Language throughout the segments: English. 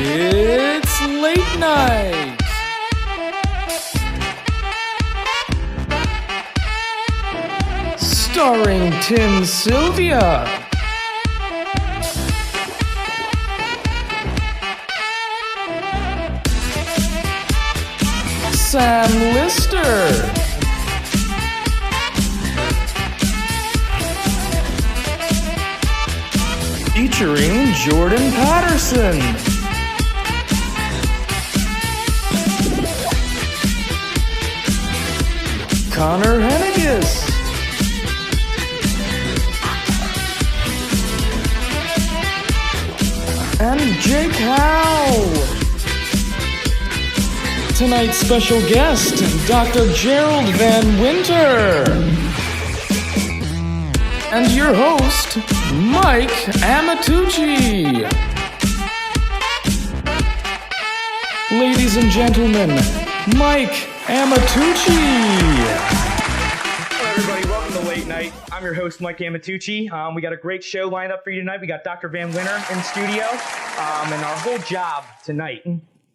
It's late night. Starring Tim Sylvia, Sam Lister, featuring Jordan Patterson, Connor Henniges, and Jake Howe. Tonight's special guest, Dr. Gerald Van Winter. And your host, Mike Amatucci. Ladies and gentlemen, Mike Amatucci. Hello everybody, welcome to Late Night. I'm your host, Mike Amatucci. We got a great show lined up for you tonight. We got Dr. Van Winter in studio. And our whole job tonight,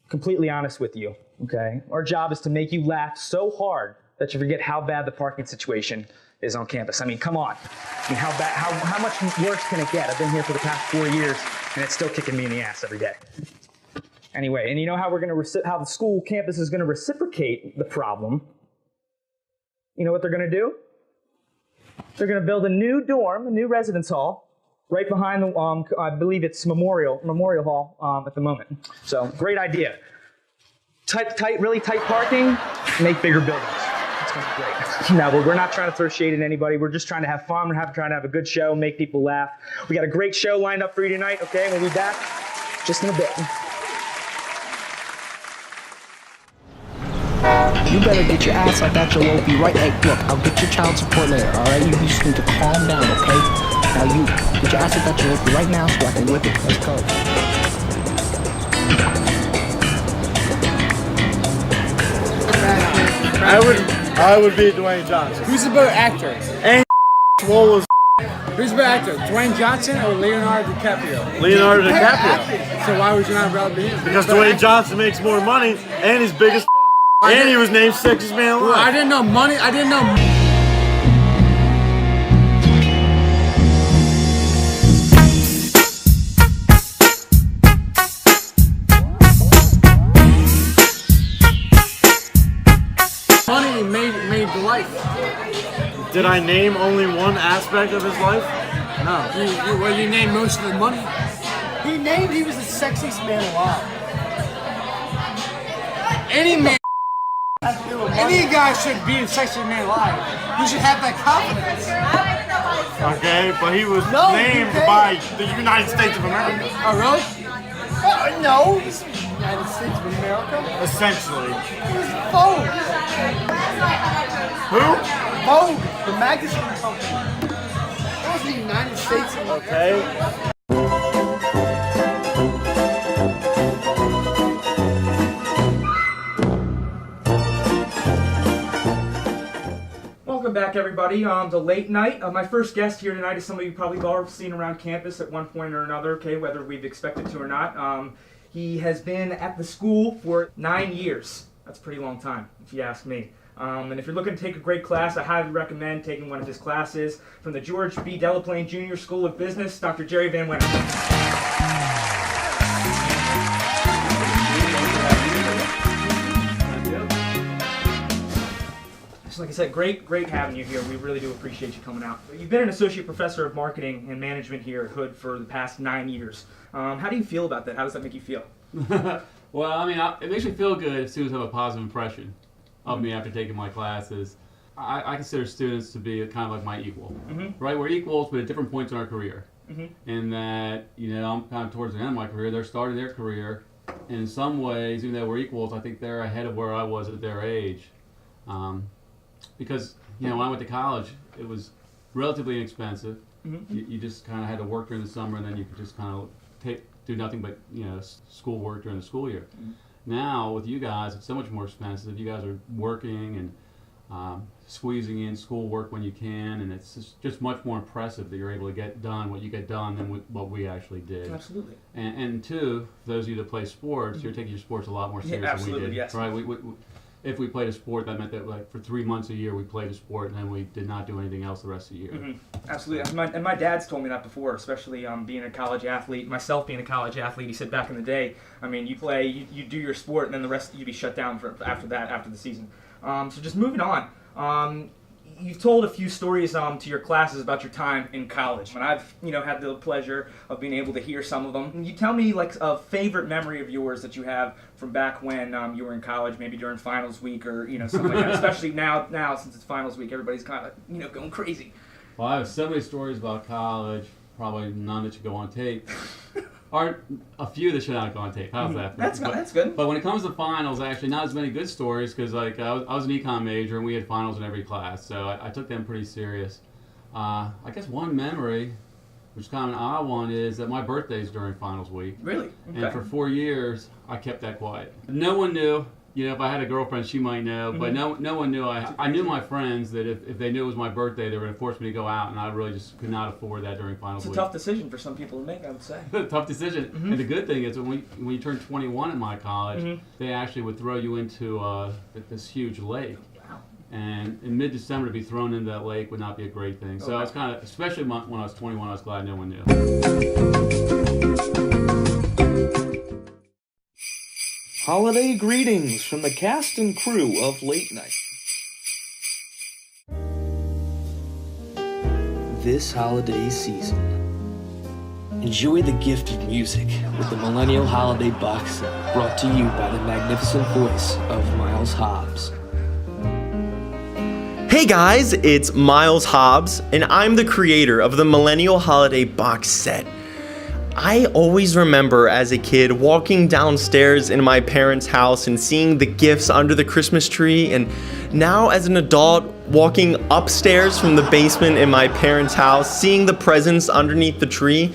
completely honest with you, okay? Our job is to make you laugh so hard that you forget how bad the parking situation is on campus. I mean, come on. I mean, how much worse can it get? I've been here for the past 4 years, and it's still kicking me in the ass every day. Anyway, and you know how we're going to how the school campus is going to reciprocate the problem? You know what they're going to do? They're going to build a new dorm, a new residence hall, right behind the, I believe it's Memorial Hall at the moment. So, great idea. Really tight parking, make bigger buildings. It's going to be great. No, but we're not trying to throw shade at anybody. We're just trying to have fun. We're trying to have a good show, make people laugh. We got a great show lined up for you tonight, okay? We'll be back just in a bit. You better get your ass up at your local right. Hey, look, I'll get your child support later, alright? You just need to calm down, okay? Now you get your ass up at your local right now so I can whip it. Let's go. I would be Dwayne Johnson. Who's the better actor? And swole as Who's the better actor? Dwayne Johnson or Leonardo DiCaprio? Leonardo DiCaprio. So why would you not rather be him? Because Dwayne Johnson makes more money and he's big as and he was named Sexiest Man Alive. Well, I didn't know money. I didn't know. Money made the life. Did I name only one aspect of his life? No. You named most of the money. He was the sexiest man alive. Any guy should be the sexiest man alive. You should have that confidence. Okay, but he was named by the United States of America. Oh, really? No, this is the United States of America. Essentially. It was Vogue. Who? Vogue, the magazine company. That was the United States of America. Okay. Welcome back, everybody, to Late Night. My first guest here tonight is somebody you probably all seen around campus at one point or another, okay, whether we've expected to or not. He has been at the school for 9 years. That's a pretty long time, if you ask me. And if you're looking to take a great class, I highly recommend taking one of his classes from the George B. Delaplane Jr. School of Business, Dr. Jerry Van Winter. Like I said, great having you here. We really do appreciate you coming out. You've been an associate professor of marketing and management here at Hood for the past 9 years. How do you feel about that? How does that make you feel? Well, I mean, it makes me feel good as soon as I have a positive impression of me after taking my classes. I consider students to be kind of like my equal, right? We're equals, but at different points in our career. In that, you know, I'm kind of towards the end of my career. They're starting their career, and in some ways, even though we're equals, I think they're ahead of where I was at their age. Because, you know, when I went to college, it was relatively inexpensive. You just kind of had to work during the summer, and then you could just kind of do nothing but, you know, school work during the school year. Now, with you guys, it's so much more expensive. You guys are working, and squeezing in schoolwork when you can, and it's just much more impressive that you're able to get done what you get done than what we actually did. Absolutely. And two, for those of you that play sports, you're taking your sports a lot more serious than we did. Yes. Right? If we played a sport, that meant that like for 3 months a year we played a sport, and then we did not do anything else the rest of the year. Absolutely. And my dad's told me that before, especially being a college athlete, myself being a college athlete. He said back in the day, I mean, you play, you do your sport, and then the rest you'd be shut down after the season. So just moving on. You've told a few stories to your classes about your time in college, and I've had the pleasure of being able to hear some of them. Can you tell me like a favorite memory of yours that you have from back when you were in college, maybe during finals week or something like that? Especially now since it's finals week, everybody's kind of going crazy. Well, I have so many stories about college, probably none that should go on tape. Or a few that should not go on tape. How's that? That's good. But when it comes to finals, actually, not as many good stories because like I was an econ major and we had finals in every class, so I took them pretty serious. I guess one memory, which is kind of an odd one, is that my birthday's during finals week. Really? Okay. And for 4 years, I kept that quiet. No one knew. If I had a girlfriend, she might know, but no one knew. I knew my friends that if they knew it was my birthday, they were going to force me to go out, and I really just could not afford that during finals week. It's a tough decision for some people to make, I would say. Tough decision. And the good thing is when you turn 21 in my college, they actually would throw you into this huge lake. Wow. And in mid-December to be thrown into that lake would not be a great thing. So I was kind of, especially when I was 21, I was glad no one knew. Holiday greetings from the cast and crew of Late Night. This holiday season, enjoy the gift of music with the Millennial Holiday Box Set, brought to you by the magnificent voice of Miles Hobbs. Hey guys, it's Miles Hobbs, and I'm the creator of the Millennial Holiday Box Set. I always remember as a kid walking downstairs in my parents' house and seeing the gifts under the Christmas tree, and now as an adult walking upstairs from the basement in my parents' house, seeing the presents underneath the tree.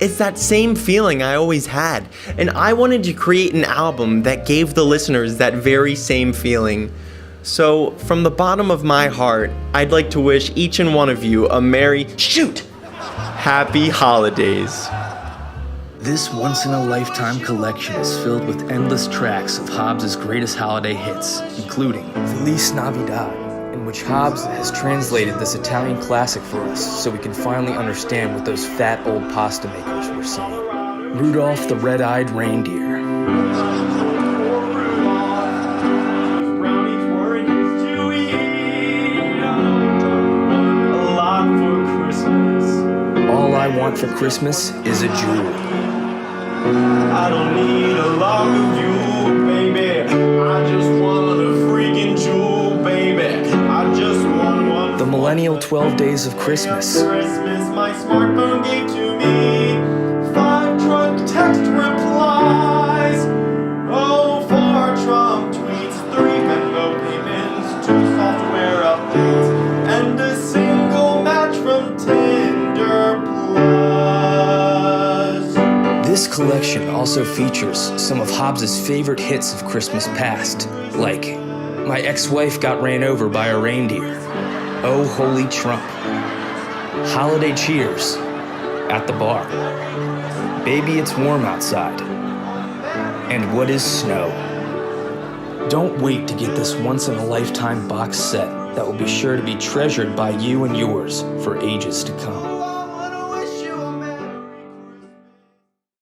It's that same feeling I always had, and I wanted to create an album that gave the listeners that very same feeling. So, from the bottom of my heart, I'd like to wish each and one of you a happy holidays. This once-in-a-lifetime collection is filled with endless tracks of Hobbs' greatest holiday hits, including Feliz Navidad, in which Hobbs has translated this Italian classic for us so we can finally understand what those fat old pasta makers were saying. Rudolph the Red-Eyed Reindeer. All I want for Christmas is a jewel. I don't need a lot of you, baby. I just want a freaking jewel, baby. I just want one. The Millennial 12 Days of Christmas. Christmas, my smartphone gave to me 5 drunk text replies. Oh, 4 Trump tweets, 3 Venmo payments, 2 software updates, and a single match from Tinder Plus. This collection also features some of Hobbs' favorite hits of Christmas past, like My Ex-Wife Got Ran Over by a Reindeer, Oh Holy Trump, Holiday Cheers, At the Bar, Baby It's Warm Outside, and What Is Snow. Don't wait to get this once-in-a-lifetime box set that will be sure to be treasured by you and yours for ages to come.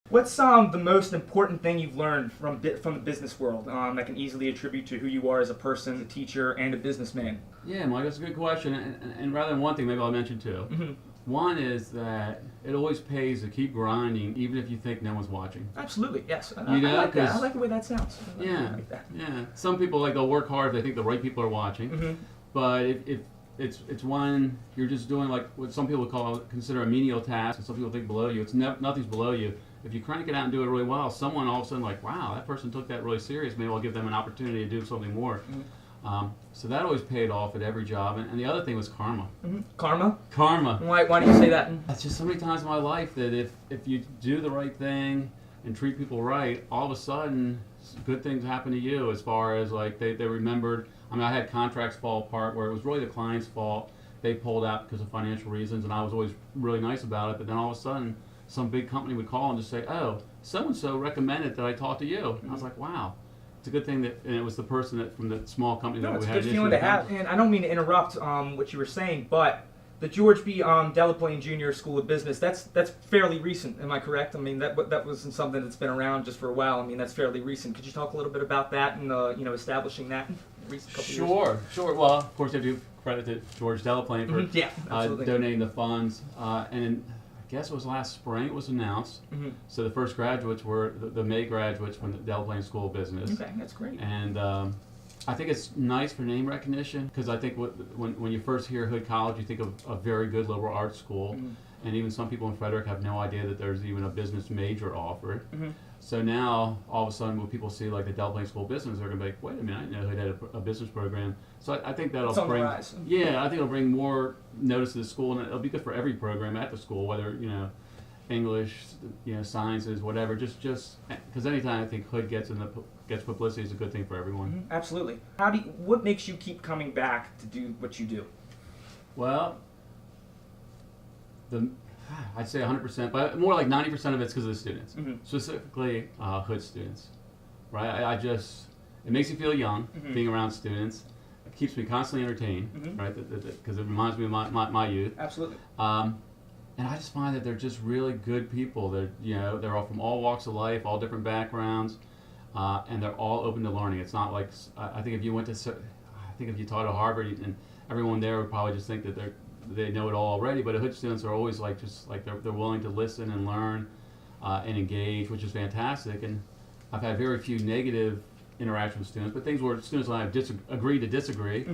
What's the most important thing you've learned from the business world that can easily attribute to who you are as a person, a teacher, and a businessman? Yeah, Mike, that's a good question. And rather than one thing, maybe I'll mention two. One is that it always pays to keep grinding, even if you think no one's watching. Absolutely, yes. I know, like that. I like the way that sounds. Yeah. Some people they'll work hard if they think the right people are watching. But if it's when you're just doing like what some people consider a menial task, and some people think below you. Nothing's below you. If you crank it out and do it really well, someone all of a sudden wow, that person took that really serious. Maybe I'll give them an opportunity to do something more. So that always paid off at every job. And the other thing was karma. Karma? Karma. Why do you say that? That's just so many times in my life that if you do the right thing, and treat people right, all of a sudden, good things happen to you as far as like they remembered. I mean, I had contracts fall apart where it was really the client's fault. They pulled out because of financial reasons, and I was always really nice about it. But then all of a sudden, some big company would call and just say, "Oh, so and so recommended that I talk to you." And I was like, "Wow, it's a good thing that." And it was the person that from the small company that we had. It's a good feeling to have. And I don't mean to interrupt what you were saying, but the George B. Delaplane Jr. School of Business, that's fairly recent. Am I correct? I mean, that wasn't something that's been around just for a while. I mean, that's fairly recent. Could you talk a little bit about that and establishing that in recent couple of years? Sure. Well, of course, I do credit to George Delaplane for donating the funds. And I guess it was last spring it was announced. So the first graduates were the May graduates from the Delaplane School of Business. Okay, that's great. And I think it's nice for name recognition because I think when you first hear Hood College, you think of a very good liberal arts school. And even some people in Frederick have no idea that there's even a business major offered. So now, all of a sudden, when people see like the Delaplane School of Business, they're going to be like, wait a minute, I didn't know Hood had a business program. So I think that'll bring, I think it'll bring more notice to the school, and it'll be good for every program at the school, whether English, sciences, whatever. Just because anytime I think Hood gets publicity is a good thing for everyone. Absolutely. What makes you keep coming back to do what you do? Well, I'd say 100%, but more like 90% of it's because of the students, specifically Hood students, right? It makes me feel young being around students. It keeps me constantly entertained, right? Because it reminds me of my youth. Absolutely. And I just find that they're just really good people. They're all from all walks of life, all different backgrounds, and they're all open to learning. It's not like I think if you taught at Harvard, and everyone there would probably just think that they know it all already. But Hood students are always they're willing to listen and learn and engage, which is fantastic. And I've had very few negative interactions with students, but things where students and I have agreed to disagree.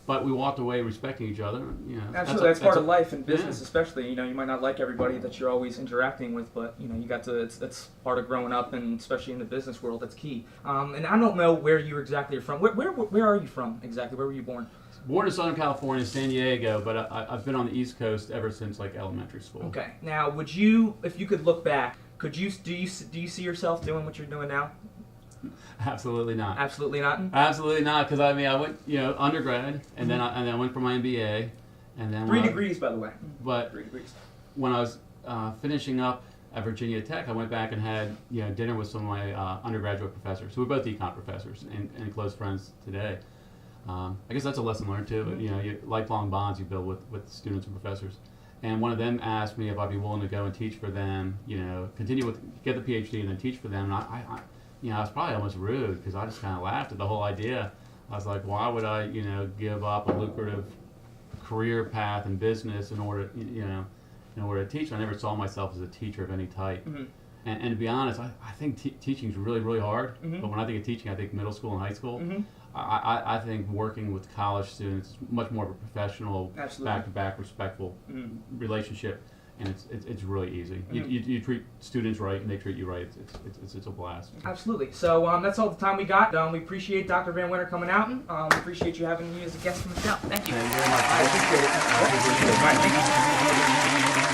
But we walked away respecting each other. Absolutely, that's part of life in business, especially. You might not like everybody that you're always interacting with, but you got to. It's part of growing up, and especially in the business world, that's key. And I don't know where you exactly are from. Where are you from exactly? Where were you born? Born in Southern California, San Diego, but I've been on the East Coast ever since like elementary school. Okay. Now, would you, if you could look back, do you see yourself doing what you're doing now? Absolutely not. Absolutely not. Absolutely not, because I went undergrad, and then I went for my MBA, and then 3 degrees, by the way. But 3 degrees. When I was finishing up at Virginia Tech, I went back and had dinner with some of my undergraduate professors, who were both econ professors and close friends today. I guess that's a lesson learned too. Lifelong bonds you build with students and professors. And one of them asked me if I'd be willing to go and teach for them. Get the PhD and then teach for them. And I was probably almost rude because I just kind of laughed at the whole idea. I was like, why would I, give up a lucrative career path in business in order to teach? I never saw myself as a teacher of any type. And to be honest, I think teaching is really, really hard. But when I think of teaching, I think middle school and high school. I think working with college students is much more of a professional, back-to-back, respectful relationship, and it's really easy. You treat students right, and they treat you right. It's a blast. Absolutely. So that's all the time we got. We appreciate Dr. Van Winter coming out, and we appreciate you having me as a guest on the show. Thank you. Thank you very much. I appreciate it. All right, thank you.